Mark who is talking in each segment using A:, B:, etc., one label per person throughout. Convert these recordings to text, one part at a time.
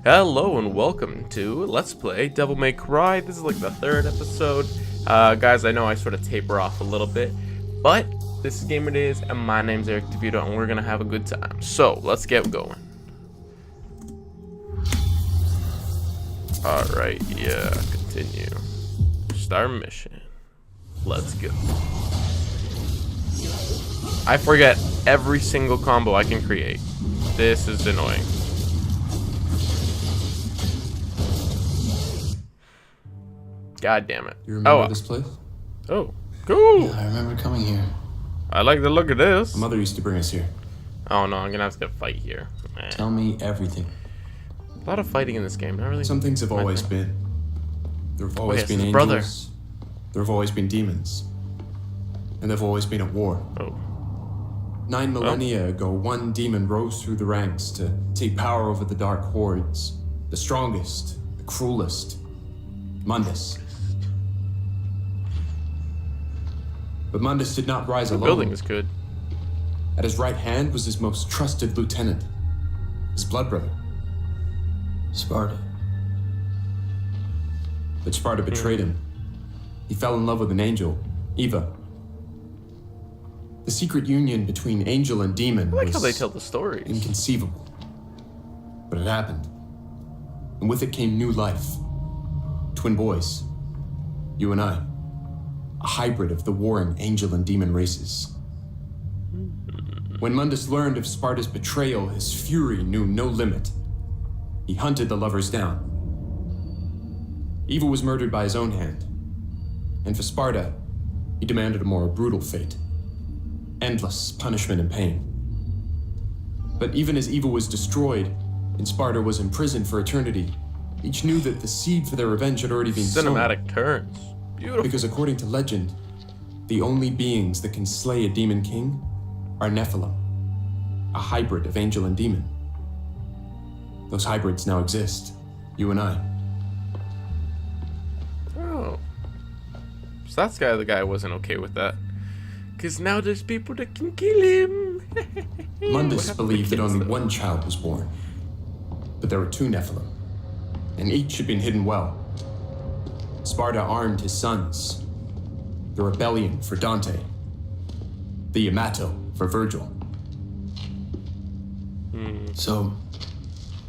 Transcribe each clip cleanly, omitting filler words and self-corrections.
A: Hello and welcome to Let's Play Devil May Cry. This is like the third episode. Guys, I know I sort of taper off a little bit, but this is Game It Is, and my name's Eric DeVito, and we're gonna have a good time. So, let's get going. Alright, yeah, continue. Start mission. Let's go. I forget every single combo I can create. This is annoying. God damn it.
B: You remember this place?
A: Oh, cool.
B: Yeah, I remember coming here.
A: I like the look of this.
B: My mother used to bring us here.
A: Oh no, I'm gonna have to fight here. Man.
B: Tell me everything.
A: A lot of fighting in this game, not really.
B: Some things have always been. There have always been angels.
A: Brother.
B: There have always been demons. And they've always been at war.
A: Oh.
B: 9 millennia ago, one demon rose through the ranks to take power over the dark hordes. The strongest, the cruelest. Mundus. But Mundus did not rise alone.
A: The building is good.
B: At his right hand was his most trusted lieutenant, his blood brother, Sparta. But Sparta betrayed him. He fell in love with an angel, Eva. The secret union between angel and demon
A: I like
B: was
A: how they tell the stories.
B: inconceivable. But it happened. And with it came new life. Twin boys. You and I. A hybrid of the warring angel and demon races. When Mundus learned of Sparta's betrayal, his fury knew no limit. He hunted the lovers down. Eva was murdered by his own hand. And for Sparta, he demanded a more brutal fate. Endless punishment and pain. But even as Eva was destroyed, and Sparta was imprisoned for eternity, each knew that the seed for their revenge had already been sown.
A: Cinematic turns. Beautiful.
B: Because according to legend, the only beings that can slay a demon king are Nephilim, a hybrid of angel and demon. Those hybrids now exist, you and I.
A: Oh. So that's the guy wasn't okay with that. Because now there's people that can kill him.
B: Mundus believed that only one child was born. But there were two Nephilim, and each had been hidden well. Sparta armed his sons. The rebellion for Dante. The Yamato for Virgil.
C: So,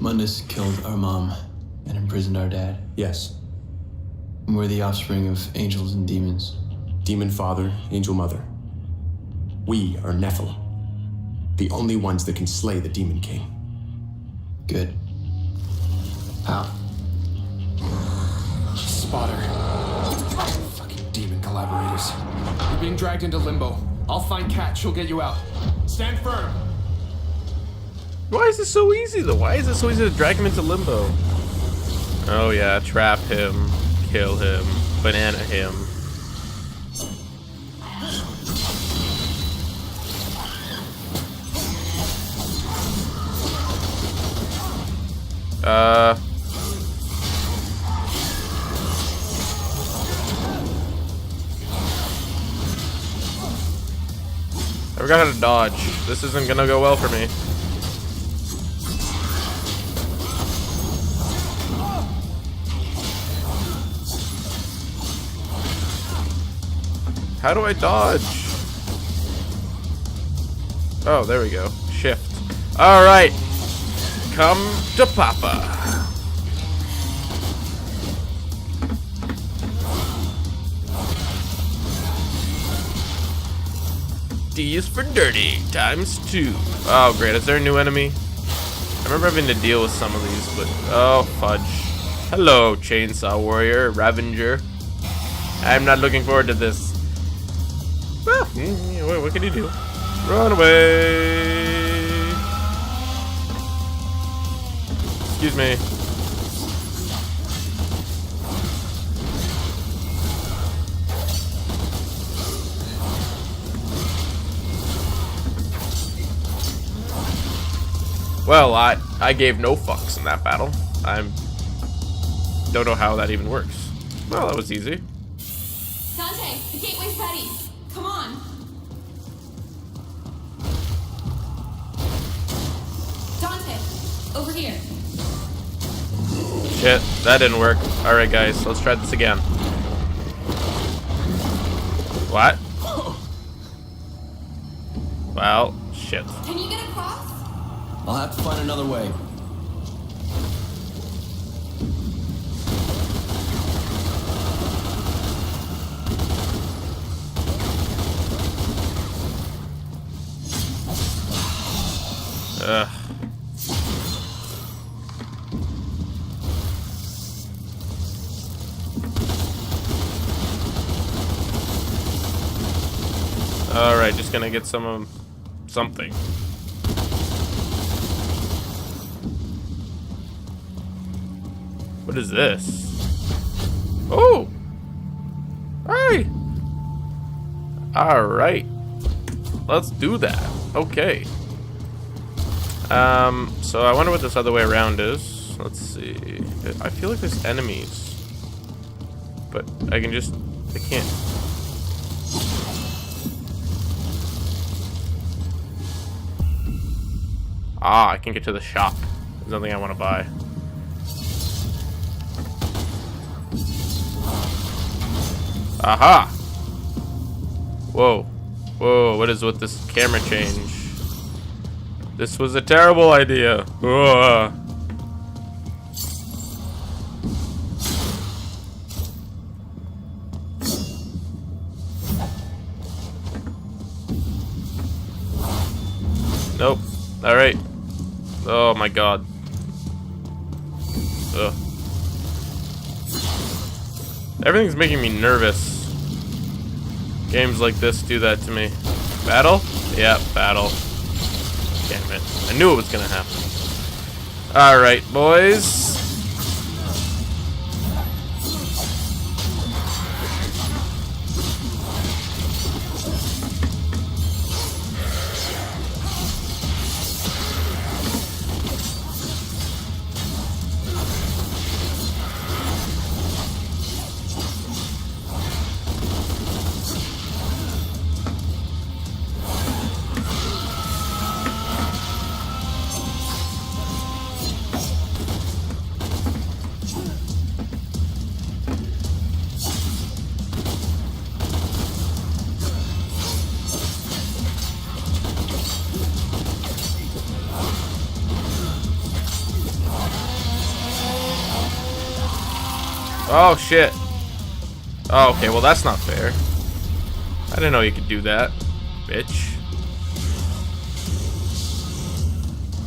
C: Mundus killed our mom and imprisoned our dad.
B: Yes.
C: And we're the offspring of angels and demons.
B: Demon father, angel mother. We are Nephilim. The only ones that can slay the demon king.
C: Good. How?
B: Spotter. Fucking demon collaborators. You're being dragged into limbo. I'll find Kat. She'll get you out. Stand firm.
A: Why is this so easy though? Why is it so easy to drag him into limbo? Oh yeah, trap him, kill him, banana him. I forgot how to dodge. This isn't gonna go well for me. How do I dodge? Oh, there we go. Shift. Alright. Come to Papa. D is for dirty, ×2. Oh, great. Is there a new enemy? I remember having to deal with some of these, but... Oh, fudge. Hello, Chainsaw Warrior, Ravenger. I'm not looking forward to this. Well, what can you do? Run away! Excuse me. Well, I gave no fucks in that battle. Don't know how that even works. Well, that was easy.
D: Dante, the gateway's ready. Come on. Over here.
A: Shit, that didn't work. Alright guys, let's try this again. What? Well, shit.
D: Can you get across?
C: I'll have to find another way.
A: Ugh. Alright, just gonna get some something. What is this? Oh! Hey! Alright. Let's do that. Okay. So I wonder what this other way around is. Let's see. I feel like there's enemies. But I can just... I can't... Ah, I can get to the shop. There's nothing I want to buy. Aha! Whoa. Whoa, what is with this camera change? This was a terrible idea. Ugh. Nope. Alright. Oh my god. Ugh. Everything's making me nervous. Games like this do that to me. Battle? Yeah, battle. Damn it. I knew it was gonna happen. Alright, boys. Oh shit. Oh, okay, well that's not fair. I didn't know you could do that, bitch.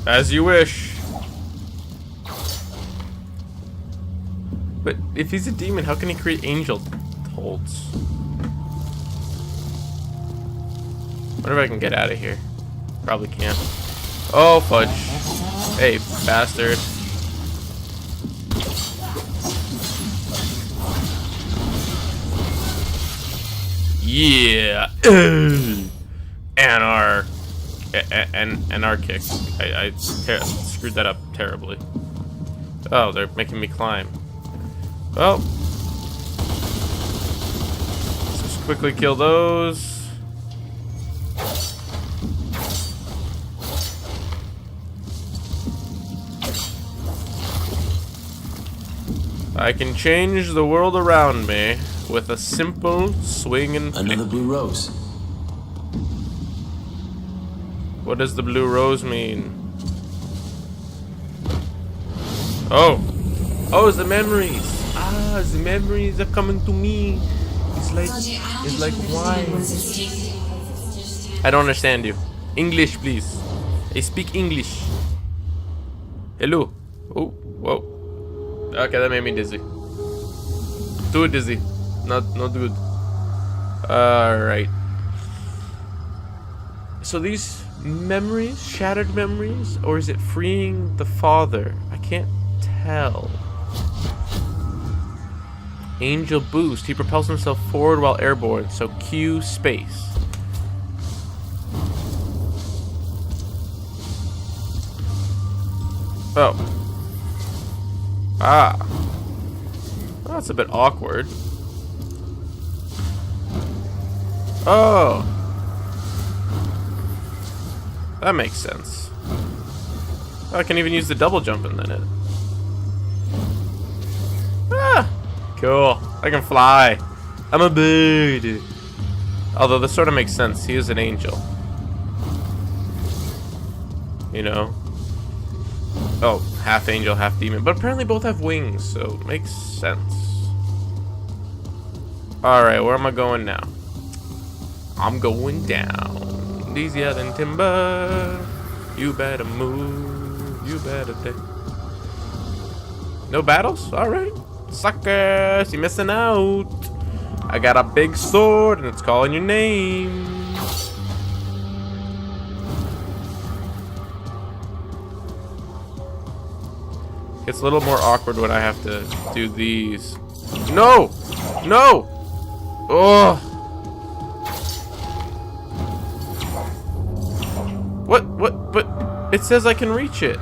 A: As you wish. But if he's a demon, how can he create angel holds? Wonder if I can get out of here. Probably can't. Oh, fudge. Hey, bastard. Yeah. Anarchic. I screwed that up terribly. Oh, they're making me climb. Well, let's just quickly kill those. I can change the world around me with a simple swing and flick.
C: Another blue rose.
A: What does the blue rose mean? Oh. Oh, it's the memories. Ah, the memories are coming to me. It's like wine. I don't understand you. English, please. I speak English. Hello. Oh, whoa. Okay, that made me dizzy. Too dizzy. Not good. Alright. So these memories, shattered memories, or is it freeing the father? I can't tell. Angel boost. He propels himself forward while airborne, so Q space. Oh. Ah. Well, that's a bit awkward. Oh. That makes sense. Oh, I can even use the double jump in it. Ah, cool. I can fly. I'm a bird. Although this sort of makes sense. He is an angel. You know? Oh, half angel, half demon. But apparently both have wings, so it makes sense. Alright, where am I going now? I'm going down. Easier than timber. You better move. You better take. No battles? Alright. Suckers, you're missing out. I got a big sword and it's calling your name. It's a little more awkward when I have to do these. No! No! Oh! What? But it says I can reach it.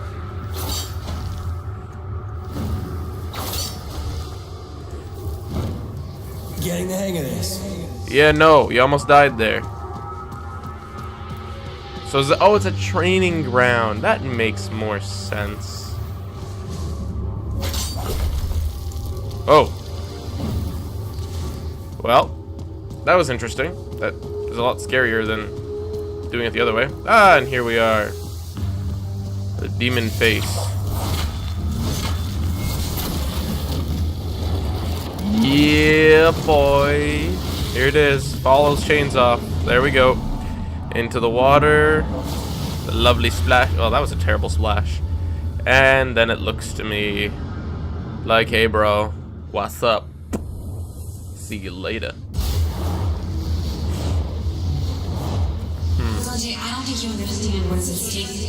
C: Getting the hang of this.
A: Yeah, no, you almost died there. So is it, oh, it's a training ground. That makes more sense. Oh. Well, that was interesting. That is a lot scarier than doing it the other way. Ah, and here we are. The demon face. Yeah, boy. Here it is. Follow those chains off. There we go. Into the water. The lovely splash. Oh, that was a terrible splash. And then it looks to me like, hey, bro, what's up? See you later.
D: Sanjay, I don't think you understand what is at stake.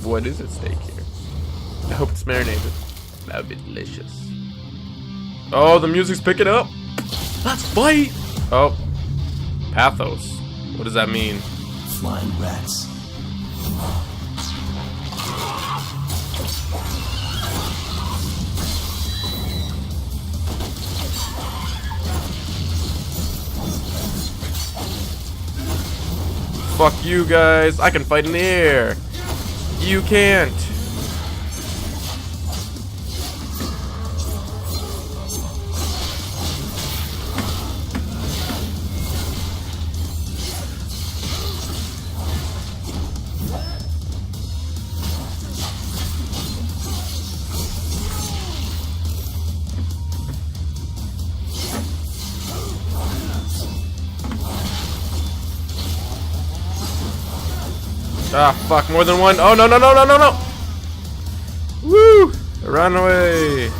A: What is at stake here? I hope it's marinated. That would be delicious. Oh, the music's picking up. Let's fight. Oh, pathos. What does that mean?
C: Flying rats.
A: Fuck you guys. I can fight in the air. You can't. Ah, fuck, more than one. Oh, no, no, no, no, no, no. Woo! Run away.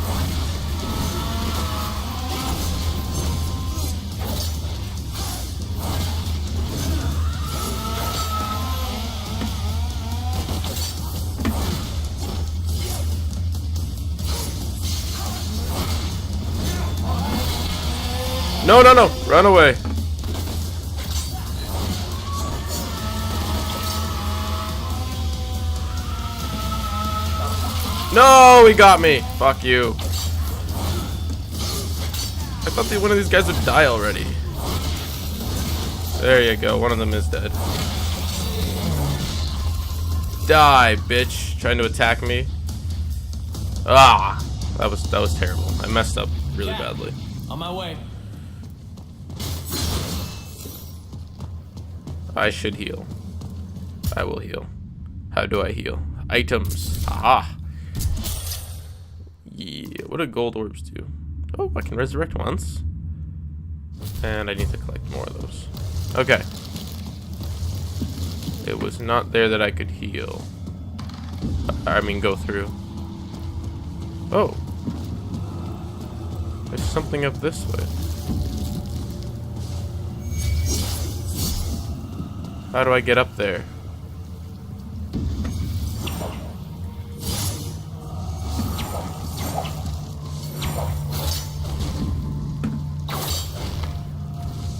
A: No, no, no. Run away. No, he got me. Fuck you. I thought one of these guys would die already. There you go. One of them is dead. Die, bitch. Trying to attack me. Ah, that was terrible. I messed up really badly.
C: On my way.
A: I should heal. I will heal. How do I heal? Items. Aha. Yeah, what do gold orbs do? Oh, I can resurrect once. And I need to collect more of those. Okay. It was not there that I could heal. I mean, go through. Oh. There's something up this way. How do I get up there?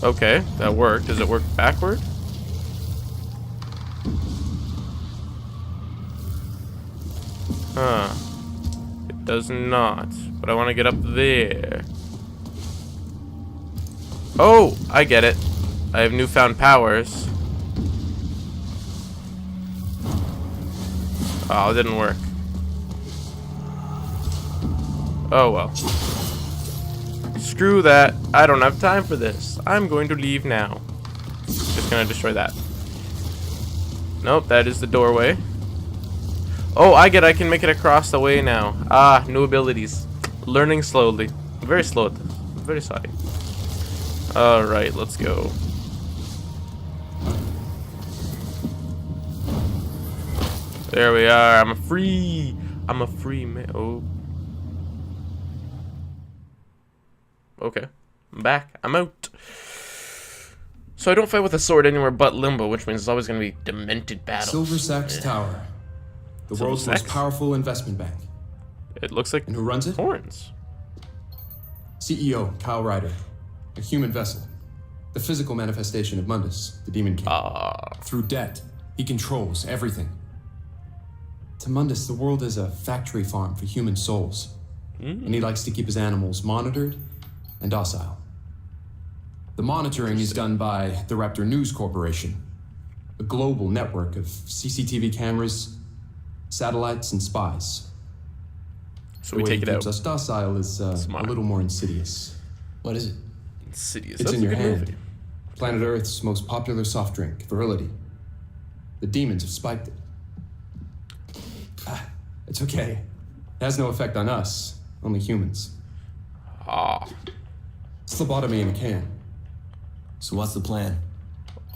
A: Okay, that worked. Does it work backward? Huh. It does not. But I want to get up there. Oh, I get it. I have newfound powers. Oh, it didn't work. Oh well. Screw that. I don't have time for this. I'm going to leave now. Just gonna destroy that. Nope, that is the doorway. Oh, I can make it across the way now. Ah, new abilities. Learning slowly. Very slow at this. Very sorry. Alright, let's go. There we are. I'm a free man. Oh. Okay. I'm back. I'm out. So I don't fight with a sword anywhere but Limbo, which means it's always going to be demented battles.
B: Silver Sachs Tower. The
A: Silver
B: world's
A: Sachs?
B: most powerful investment bank.
A: It looks like
B: And who runs it?
A: horns.
B: CEO, Kyle Ryder. A human vessel. The physical manifestation of Mundus, the Demon King. Through debt, he controls everything. To Mundus, the world is a factory farm for human souls. And he likes to keep his animals monitored and docile. The monitoring is done by the Raptor News Corporation, a global network of CCTV cameras, satellites, and spies.
A: So we take it
B: The way he keeps
A: out.
B: us docile is a
A: Smart.
B: little more insidious.
C: What is it?
A: Insidious.
B: It's
A: That's
B: in
A: a
B: your
A: good
B: hand.
A: movie.
B: Planet Earth's most popular soft drink, Virility. The demons have spiked it. It's okay. It has no effect on us, only humans. It's lobotomy in a can.
C: So what's the plan?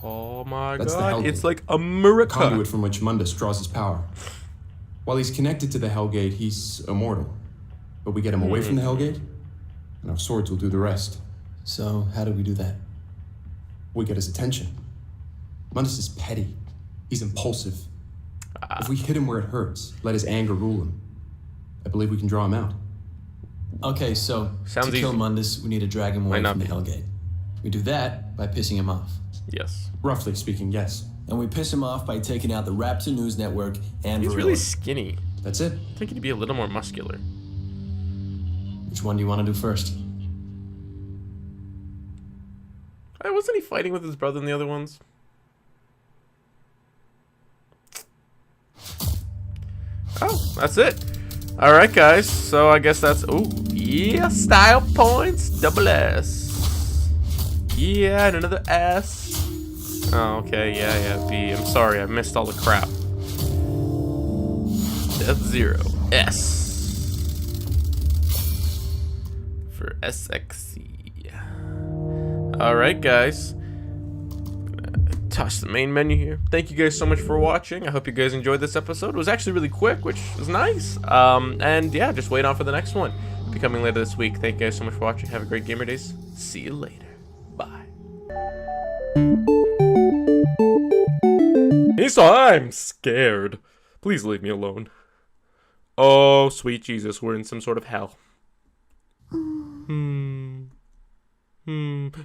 A: Oh my
B: That's the
A: god,
B: Hellgate.
A: it's like America.
B: Conduit from which Mundus draws his power. While he's connected to the Hellgate, he's immortal. But we get him away from the Hellgate, and our swords will do the rest.
C: So how do we do that?
B: We get his attention. Mundus is petty. He's impulsive. If we hit him where it hurts, let his anger rule him, I believe we can draw him out.
C: Okay, so
A: Sounds
C: to kill
A: easy.
C: Mundus, we need to drag him away
A: Might not
C: from the
A: be.
C: Hellgate. We do that by pissing him off.
A: Yes.
B: Roughly speaking, yes.
C: And we piss him off by taking out the Raptor News Network and
A: He's
C: Virility.
A: really skinny.
B: That's it.
A: I think he'd be a little more muscular.
C: Which one do you want to do first?
A: Wasn't he fighting with his brother in the other ones? Oh, that's it. Alright, guys. So I guess that's... Oh, yeah. Style points. Double S. Yeah, and another S. Oh, okay. Yeah, B. I'm sorry. I missed all the crap. Death 0. S. For SXC. Alright, guys. Touch the main menu here. Thank you guys so much for watching. I hope you guys enjoyed this episode. It was actually really quick, which was nice. And yeah, just wait on for the next one. Be coming later this week. Thank you guys so much for watching. Have a great gamer days. See you later. Bye. So I'm scared. Please leave me alone. Oh, sweet Jesus, we're in some sort of hell.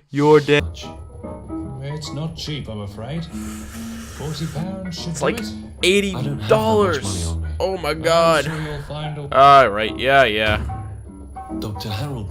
A: You're dead.
E: It's not cheap, I'm afraid. £40 should
A: It's
E: do
A: like
E: it.
C: I don't have that much money
A: $80.
C: on me.
A: Oh my
E: I'm
A: god.
E: sure you'll find a
A: Alright, yeah.
C: Dr. Harold.